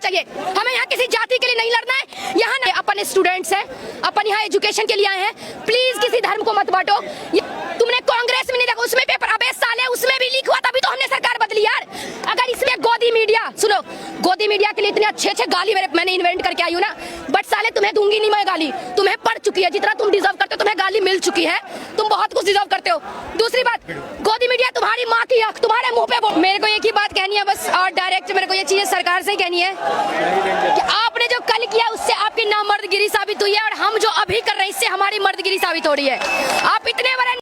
चाहिए। हमें यहाँ किसी जाति के लिए नहीं लड़ना है। यहाँ नहीं, अपन स्टूडेंट्स हैं, अपन यहाँ एजुकेशन के लिए आए हैं। प्लीज किसी धर्म को मत बांटो। तुमने कांग्रेस में नहीं देखा, उसमें पेपर, अबे साले उसमें भी लीक हुआ, तभी तो हमने सरकार बदली यार। अगर इसमें गोदी मीडिया, सुनो, गोदी मीडिया के लिए इतने अच्छे गाली मैंने इन्वेंट करके आई हूँ ना, बट साले तुम्हें दूंगी नहीं मैं गाली, तुम्हें पड़ चुकी है, जितना तुम डिजर्व करते हो तुम्हें गाली मिल चुकी है, तुम बहुत कुछ डिजर्व करते हो। दूसरी बात, गोदी मीडिया तुम्हारी माँ की आंख तुम्हारे मुंह पे बोल। मेरे को एक ही बात कहनी है बस, और डायरेक्ट मेरे को ये चीजें सरकार से ही कहनी है कि आपने जो कल किया उससे आपकी नामर्दगिरी साबित हुई है, और हम जो अभी कर रहे हैं इससे हमारी मर्दगिरी साबित हो रही है। आप इतने बड़े,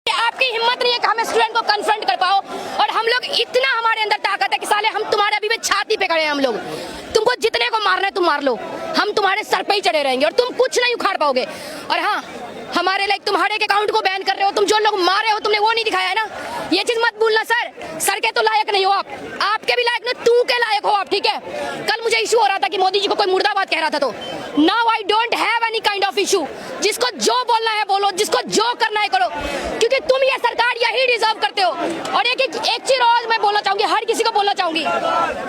आपकी हिम्मत नहीं है कि हम स्टूडेंट को कन्फ्रंट कर पाओ, और हम लोग इतना हमारे अंदर ताकत है कि साले हम तुम्हारे अभी भी छाती पे खड़े हैं। हम लोग तुमको जितने को मारना है तुम मार लो, हम तुम्हारे सर पे ही चढ़े रहेंगे और तुम कुछ नहीं उखाड़ पाओगे। और हाँ, हमारे लाइक तुम्हारे अकाउंट को बैन कर रहे हो, तुम जो लोग मारे हो तुमने वो नहीं दिखाया है ना, ये चीज मत भूलना। सर के तो लायक नहीं हो आप, आपके भी लायक नहीं, तू के लायक हो आप, ठीक है। कल मुझे इशू हो रहा था कि मोदी जी को कोई मुर्दाबाद कह रहा था, तो now I don't have any kind of issue. जिसको जो बोलना है बोलो, जिसको जो करना है करो, क्योंकि तुम ये सरकार यही डिजर्व करते हो। और एक चीज और मैं बोलना चाहूंगी, हर किसी को बोलना चाहूंगी,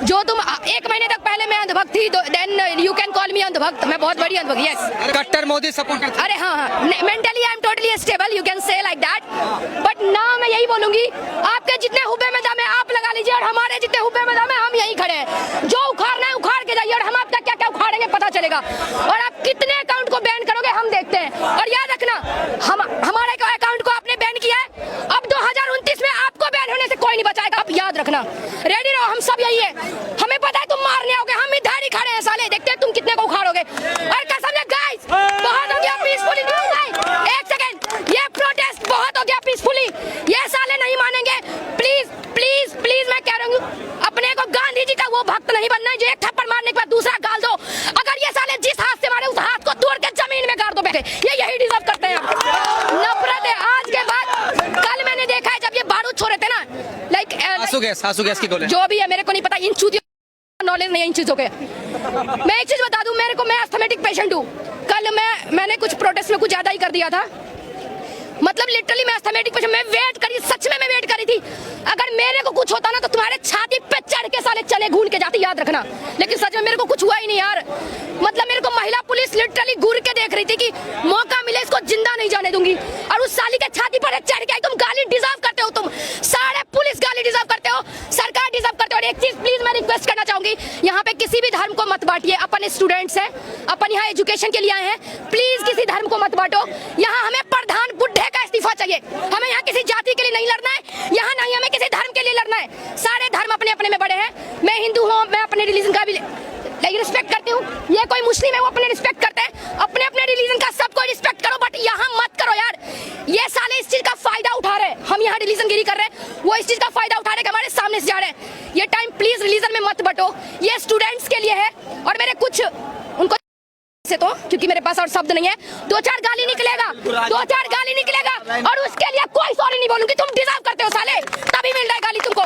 जो तुम 1 महीने तक पहले मैं अंधभक्त थी, then you can call me अंधभक्त, मैं बहुत बड़ी अंधभक्त, यस। कट्टर मोदी सपोर्टर। अरे हाँ, mentally I am totally stable, you can say like that, but ना मैं यही बोलूंगी, आपके जितने हुब्बे में दम है आप लगा लीजिए, और हमारे जितने हुब्बे में दम है हम यहीं खड़े हैं। जो उखाड़ना है उखाड़ के जाइए, और हम आपका क्या क्या उखाड़ेंगे पता चलेगा, और आप कितने अकाउंट को बैन करोगे हम देखते हैं। और याद रखना, हमारे अकाउंट को आपने बैन किया है, अब 2029 में आपको बैन होने से कोई नहीं बचाएगा, आप याद रखना। रेडी रहो, हम सब यही है, हमें पता है तुम मारने आओगे, हम इधर ही खड़े हैं साले, देखते हैं तुम कितने को उखाड़ोगे। और कसम से गाइस, बहुत हो गया पीसफुली, एक सेकंड, ये प्रोटेस्ट बहुत हो गया पीसफुली, ये साले नहीं मानेंगे। प्लीज प्लीज प्लीज मैं कह रही हूँ, अपने को गांधी जी का वो भक्त नहीं बनना है जो एक थप्पड़ मारने के बाद दूसरा गाल दो। अगर ये साले जिस हाथ से मारे उस हाथ को तोड़ के जमीन में गाड़ दो बेटे, ये यही डिजर्व करते हैं। नफरत है आज के बाद। कल मैंने देखा है जब ये बारूद छोड़े थे ना, लाइक आंसू गैस की गोली, जो भी है मेरे को नहीं पता, इन चूतियों नॉलेज नहीं है इन चीजों के। मैं एक चीज बता दूं, मैं अस्थमेटिक पेशेंट हूँ। कल मैंने कुछ प्रोटेस्ट में कुछ ज्यादा ही कर दिया था, मतलब लिटरली मैं अस्थमेटिक पेशेंट, मैं वेट करी, सच में मैं वेट करी थी। अगर मेरे को कुछ होता ना तो तुम्हारे छाती पे चढ़ के साले चले घून के जाती, याद रखना। लेकिन सच में मेरे को कुछ हुआ ही नहीं यार, मतलब मेरे को महिला पुलिस लिटरली घूर के देख रही थी कि मौका मिले इसको जिंदा नहीं जाने दूंगी, और उस साली के छाती पर चढ़ के तुम गाली डिजर्व करते हो, तुम सारे पुलिस गाली डिजर्व करते हो, सरकार डिजर्व करते हो। और एक चीज प्लीज मैं रिक्वेस्ट करना चाहूंगी, यहाँ पे किसी भी धर्म को मत बांटिए, अपन स्टूडेंट्स हैं, अपन यहाँ एजुकेशन के लिए आए हैं, प्लीज किसी धर्म को मत बांटो। यहाँ हमें प्रधान बुड्ढे का इस्तीफा चाहिए, हमें यहाँ किसी जाति के लिए नहीं लड़ना है, यहाँ नहीं हमें किसी धर्म के लिए लड़ना है। सारे धर्म अपने अपने में बड़े हैं, मैं हिंदू हूँ, मैं अपने रिलीजन का भी रिस्पेक्ट करती हूँ, ये कोई मुस्लिम है वो अपने रिस्पेक्ट करते हैं, अपने अपने रिलीजन का सबको रिस्पेक्ट करो, बट यहाँ मत करो यार। ये साले इस चीज का फायदा उठा रहे हैं, हम यहाँ रिलीजन गिरी कर रहे हैं, वो इस चीज का फायदा उठा रहे हैं, हमारे सामने से जा रहे हैं। ये टाइम प्लीज रिलीजन में मत बटो, ये स्टूडेंट्स के लिए है। और मेरे कुछ उनको से तो, क्योंकि मेरे पास और शब्द नहीं है, 2-4 गाली निकलेगा, 2-4 गाली निकलेगा, और उसके लिए कोई सॉरी नहीं बोलूंगी, तुम डिजर्व करते हो साले, तभी मिल रहा है गाली तुमको।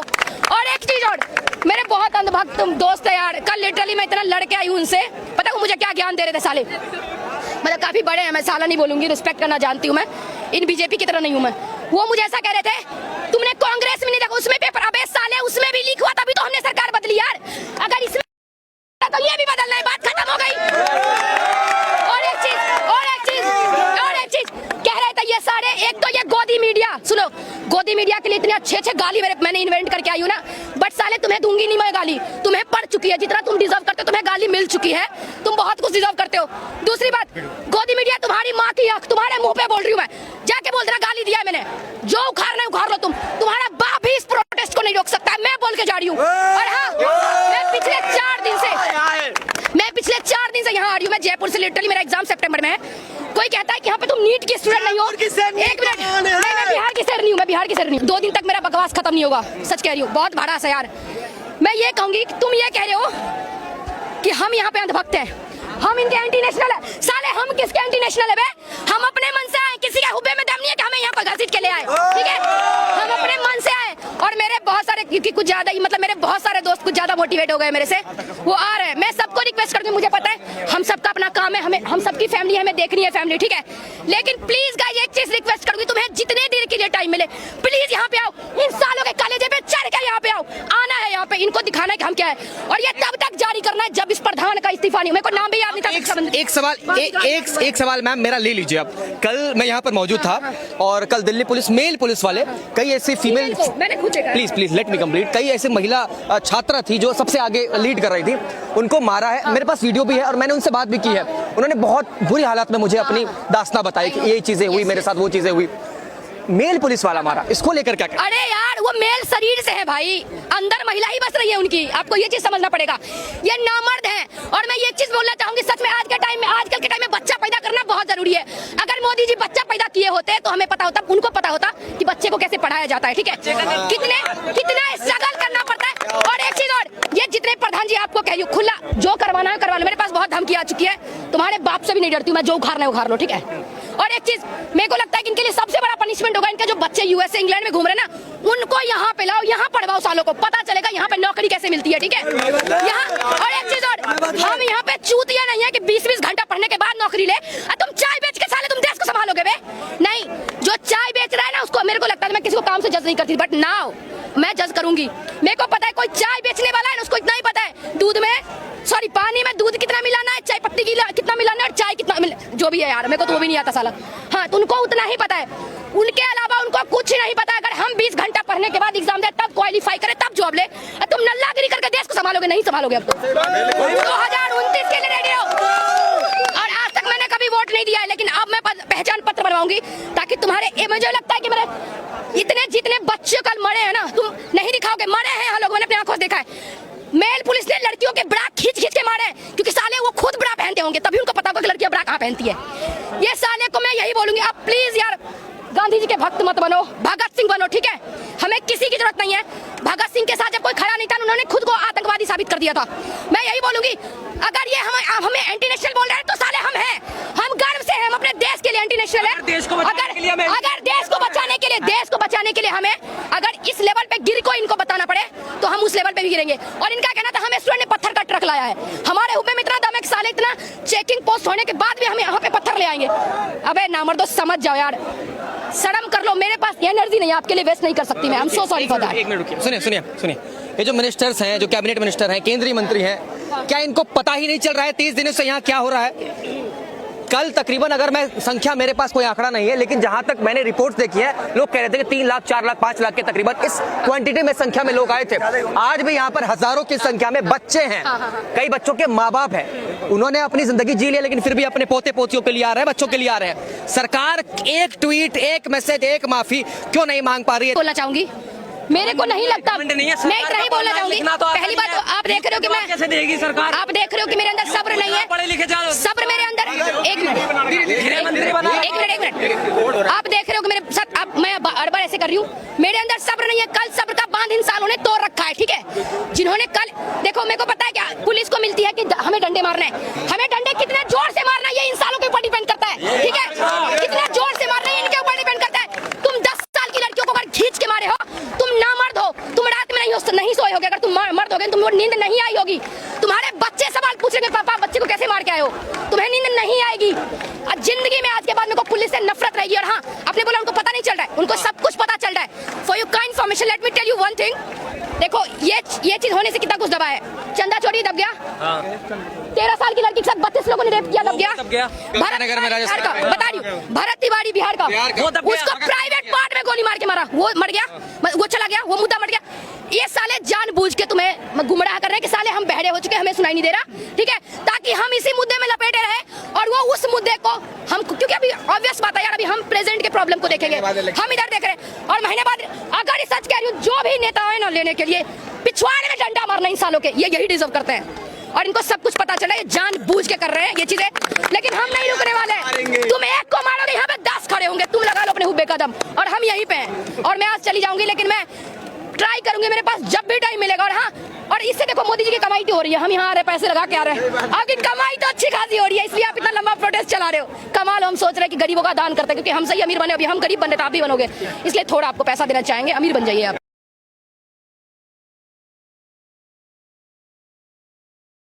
और एक चीज और, मेरे बहुत अंधभक्त दोस्त है यार, कल लिटरली मैं इतना लड़के आई हूँ उनसे, पता है मुझे क्या ज्ञान दे रहे थे साले, मतलब काफी बड़े हैं, मैं साला नहीं बोलूंगी, रिस्पेक्ट करना जानती हूँ मैं, इन बीजेपी की तरह नहीं हूँ मैं। वो मुझे ऐसा कह रहे थे, तुमने कांग्रेस में नहीं देखा, उसमें पेपर, अबे साले उसमें भी लीक हुआ, तभी तो हमने सरकार बदली यार। अगर इसमें तो ये भी बदलना है, बात खत्म हो गई। और एक चीज कह रहे थे ये सारे, एक तो ये गोदी मीडिया, सुनो, गोदी मीडिया के लिए इतने अच्छे गाली मैंने इन्वेंट करके आई हूँ ना, बट साले तुम्हें दूंगी नहीं मैं गाली, तुम्हें पड़ चुकी है, जितना तुम डिजर्व करते हो तुम्हें गाली मिल चुकी है, तुम बहुत कुछ डिजर्व करते हो। दूसरी बात, गोदी मीडिया तुम्हारी माँ की आंख तुम्हारे मुंह पे बोल रही हूँ मैं, जाके बोल देना गाली दिया है मैंने, जो उखाड़ना है उखाड़ लो, तुम्हारा बाप भी इस प्रोटेस्ट को नहीं रोक सकता, मैं बोल के जा रही हूँ। और हाँ, मैं पिछले 4 दिन से यहाँ आ रही हूँ, मैं जयपुर से, लिटरली मेरा एग्जाम सितंबर में है। कोई कहता है कि यहाँ पे तुम नीट की स्टूडेंट नहीं हो, एक मिनट, मैं बिहार की सर नहीं हूँ, मैं बिहार की सर नहीं हूँ। 2 दिन तक मेरा बकवास खत्म नहीं होगा, सच कह रही हूँ, बहुत भड़ास है यार। मैं ये कहूंगी कि तुम ये कह रहे हो कि हम यहाँ पे अंधभक्त हैं, हम इनके एंटी नेशनल है। साले हम किसके एंटी नेशनल है बे? हम अपने मन से आए, किसी के हुब्बे में दम नहीं है कि हमें यहाँ पर घसीट के ले आए, ठीक है? हम अपने मन से आए और मेरे बहुत सारे, क्योंकि कुछ ज्यादा ही मतलब मेरे बहुत सारे दोस्त कुछ ज्यादा मोटिवेट हो गए मेरे से, वो आ रहे हैं। मैं सबको रिक्वेस्ट करती हूँ, मुझे पता है हम सबका अपना काम है, हमें हम सबकी फैमिली है, हमें देखनी है फैमिली, ठीक है? लेकिन प्लीज गाइस एक चीज रिक्वेस्ट करूंगी, तुम्हें जितने देर के लिए टाइम मिले प्लीज यहाँ पे आओ, इन सालों के कलेजे पे चढ़ के यहाँ पे आओ, आना है यहाँ पे, इनको दिखाना है कि हम क्या है, और ये तब तक जारी करना है जब इस प्रधान का इस्तीफा नहीं, मेरे को नाम भी याद नहीं था। एक सवाल मैम मेरा ले लीजिए आप। कल मैं यहाँ पर मौजूद था और कल दिल्ली पुलिस, मेल पुलिस वाले, कई ऐसी female, please let me complete, कई ऐसे महिला छात्रा थी जो सबसे आगे लीड कर रही थी, उनको मारा है। मेरे पास वीडियो भी है और मैंने उनसे बात भी की है। उन्होंने बहुत बुरी हालत में मुझे अपनी दास्तां बताई कि ये चीजें हुई मेरे साथ, वो चीजें हुई। मेल पुलिस वाला मारा, इसको लेकर क्या? अरे यार वो मेल शरीर से है भाई, अंदर महिला ही बस रही है उनकी, आपको ये चीज समझना पड़ेगा। ये नामर्द है। और मैं ये चीज बोलना चाहूंगी, सच में आज के टाइम में, आजकल के टाइम में बच्चा पैदा करना बहुत जरूरी है। अगर मोदी जी बच्चा पैदा किए होते तो हमें पता होता, उनको पता होता कि बच्चे को कैसे पढ़ाया जाता है, ठीक है? कितना स्ट्रगल करना पड़ता है। और एक चीज और, ये जितने प्रधान जी आपको कह रही हूँ, खुला जो करवाना है करवा लो, मेरे पास बहुत धमकी आ चुकी है, तुम्हारे बाप से भी नहीं डरती हूँ मैं, जो उखाड़ना है उखाड़ लो, ठीक है? और एक चीज मेरे को लगता है कि इनके लिए सबसे बड़ा पनिशमेंट होगा, इनके जो बच्चे यूएसए इंग्लैंड में घूम रहे हैं ना, उनको यहाँ पे लाओ, यहाँ पढ़वाओ, सालों को पता चलेगा यहाँ पे नौकरी कैसे मिलती है, ठीक है? यहाँ और एक चीज और, हम यहाँ पे चूतिया नहीं है कि 20-20 घंटा पढ़ने के बाद नौकरी ले, तुम चाय बेच के साले तुम देश को संभालोगे बे? नहीं, जो चाय बेच रहा है ना उसको, मेरे को लगता है मैं किसी को काम से जज नहीं करती, बट नाउ मैं जज करूंगी। मेरे को पता है कोई चाय बेचने वाला है ना, उसको इतना ही पता है दूध में, सॉरी पानी में दूध कितना मिलाना है, चाय पत्ती कितना मिलाना है और चाय कितना जो भी है यार, मेरे को तो वो भी नहीं आता साला। हाँ, तो उनको उतना ही पता है, उनके अलावा उनको कुछ नहीं पता। अगर हम 20 घंटा पढ़ने के बाद एग्जाम दे, तब क्वालिफाई करे, तब जॉब ले, तुम नल्लागिरी करके देश को संभालोगे? नहीं संभालोगे। अब तो 2029 के लिए रेडी रहो। और आज तक मैंने कभी वोट नहीं दिया है, लेकिन अब मैं पहचान पत्र बनवाऊंगी, ताकि तुम्हारे, मुझे लगता है कि मेरे इतने जितने बच्चे कल मरे हैं ना, तुम नहीं दिखाओगे, मरे हैं हम लोग, मैंने अपनी आंखों से देखा है। मेल पुलिस ने लड़कियों के ब्रा खींच के मारे, क्योंकि साले वो खुद ब्रा पहनते होंगे, तभी उनको पता होगा कि लड़कियां ब्रा कहाँ पहनती है। ये साले को मैं यही बोलूंगी, आप प्लीज यार गांधी जी के भक्त मत बनो, भगत सिंह बनो, ठीक है? हमें किसी की जरूरत नहीं है। भगत सिंह के साथ जब कोई खड़ा नहीं था, उन्होंने खुद को आतंकवादी साबित कर दिया था। मैं यही बोलूंगी, अगर ये हमें एंटी नेशनल बोल रहे हैं तो साले हम हैं, हम गर्व से हैं, हम अपने देश के लिए एंटी नेशनल है। अगर देश को बचाने के लिए हमें अगर इस लेवल पे गिर को इनको बताना पड़े तो हम उस लेवल पे भी गिरेंगे। और इनका कहना था हमें स्टूडेंट ने पत्थर का ट्रक लाया है, हमारे हुब्बे में इतना दम है कि साले इतना चेकिंग पोस्ट होने के बाद भी हमें यहाँ पे पत्थर ले आएंगे। अबे नामर्दो समझ जाओ यार, शर्म कर लो। मेरे पास एनर्जी नहीं है आपके लिए वेस्ट नहीं कर सकती मैं। I am so sorry for that. एक मिनट रुकिए, सुनिए, ये जो मिनिस्टर्स हैं, जो कैबिनेट मिनिस्टर हैं, केंद्रीय मंत्री हैं, क्या इनको पता ही नहीं चल रहा है 30 दिनों से यहाँ क्या हो रहा है? कल तकरीबन, अगर मैं संख्या, मेरे पास कोई आंकड़ा नहीं है, लेकिन जहां तक मैंने रिपोर्ट्स देखी है, लोग कह रहे थे कि 3 लाख 4 लाख 5 लाख के तकरीबन इस क्वांटिटी में संख्या में लोग आए थे। आज भी यहाँ पर हजारों की संख्या में बच्चे हैं, कई बच्चों के माँ बाप हैं, उन्होंने अपनी जिंदगी जी लिया, लेकिन फिर भी अपने पोते पोतियों के लिए आ रहे हैं, बच्चों के लिए आ रहे हैं। सरकार एक ट्वीट, एक मैसेज, एक माफी क्यों नहीं मांग पा रही है? बोलना चाहूंगी, मेरे को नहीं लगता, मैं इतना ही बोलना चाहूंगी। पहली बात तो आप देख रहे हो कि मैं कैसे देगी सरकार, आप देख रहे हो कि मेरे अंदर सब्र नहीं है, सब्र मेरे अंदर, एक मिनट, आप देख रहे हो कि मेरे साथ, अब मैं अड़बड़ ऐसे कर रही हूँ, मेरे अंदर सब्र नहीं है। कल सब्र का बांध इन सालों ने तोड़ रखा है, ठीक है? जिन्होंने कल, देखो मेरे को पता है क्या पुलिस को मिलती है कि हमें डंडे मारना है, हमें डंडे कितने जोर से मारना है ये इन सालों के ऊपर डिपेंड करता है, ठीक है? कितना जोर से मारना है इनके ऊपर डिपेंड करता है। तुम 10 साल की लड़कियों को अगर खींच के मारे हो, तुम ना मर्द हो, तुम रात में नहीं सोए होगे, अगर तुम मर्द होगे तुम नींद नहीं आई होगी, तुम्हारे बच्चे सवाल पूछेंगे पापा बच्चे को कैसे मार के आए हो, तुम्हें नींद नहीं आएगी। और जिंदगी में आज के बाद मेरे को पुलिस से नफरत रहेगी। और हाँ, आपने बोला उनको पता नहीं चल रहा है, उनको सब कुछ पता चल रहा है। For your kind information let me tell you one thing, देखो ये चीज होने से कितना कुछ दबा है। चंदा चोरी दब गया, 13 साल की लड़की के साथ 32 लोगों ने रेप किया, दब गया। बता रही हूँ, भरत तिवारी बिहार का, उसको प्राइवेट पार्ट में गोली मार के मारा, वो मर गया, वो चला गया, वो मुद्दा मर गया। ये साले जानबूझ के तुम्हें गुमराह कर रहे हैं कि साले हम बहरे हो चुके, हमें सुनाई नहीं दे रहा, ठीक है? ताकि हम इसी मुद्दे में लपेटे रहे और वो उस मुद्दे को हम, क्योंकि अभी ऑब्वियस बात है यार, अभी हम प्रेजेंट के प्रॉब्लम को देखेंगे, हम इधर देख रहे हैं। और महीने बाद, अगर सच कह रही हूँ, जो भी नेता है ना लेने के लिए पिछवाड़े में डंडा मारना इन सालों के, ये यही डिजर्व करते हैं। और इनको सब कुछ पता चला, ये जानबूझ के कर रहे हैं ये चीजें, लेकिन हम नहीं रुकने वाले। तुम एक को मारोगे, यहाँ पे 10 खड़े होंगे, तुम लगा लो अपने हुब्बे का दम, और हम यहीं पे हैं। और मैं आज चली जाऊंगी, लेकिन मैं ट्राई करूंगी, मेरे पास जब भी टाइम मिलेगा। और हाँ, और इससे देखो मोदी जी की कमाई तो हो रही है, हम यहाँ आ रहे पैसे लगा के आ रहे हैं, आपकी कमाई तो अच्छी खासी हो रही है, इसलिए आप इतना लंबा प्रोटेस्ट चला रहे हो। कमाल, हम सोच रहे हैं कि गरीबों का दान करते हैं, क्योंकि हम सही अमीर बने, अभी हम गरीब बने तो आप भी बनोगे, इसलिए थोड़ा आपको पैसा देना चाहेंगे, अमीर बन जाइए आप।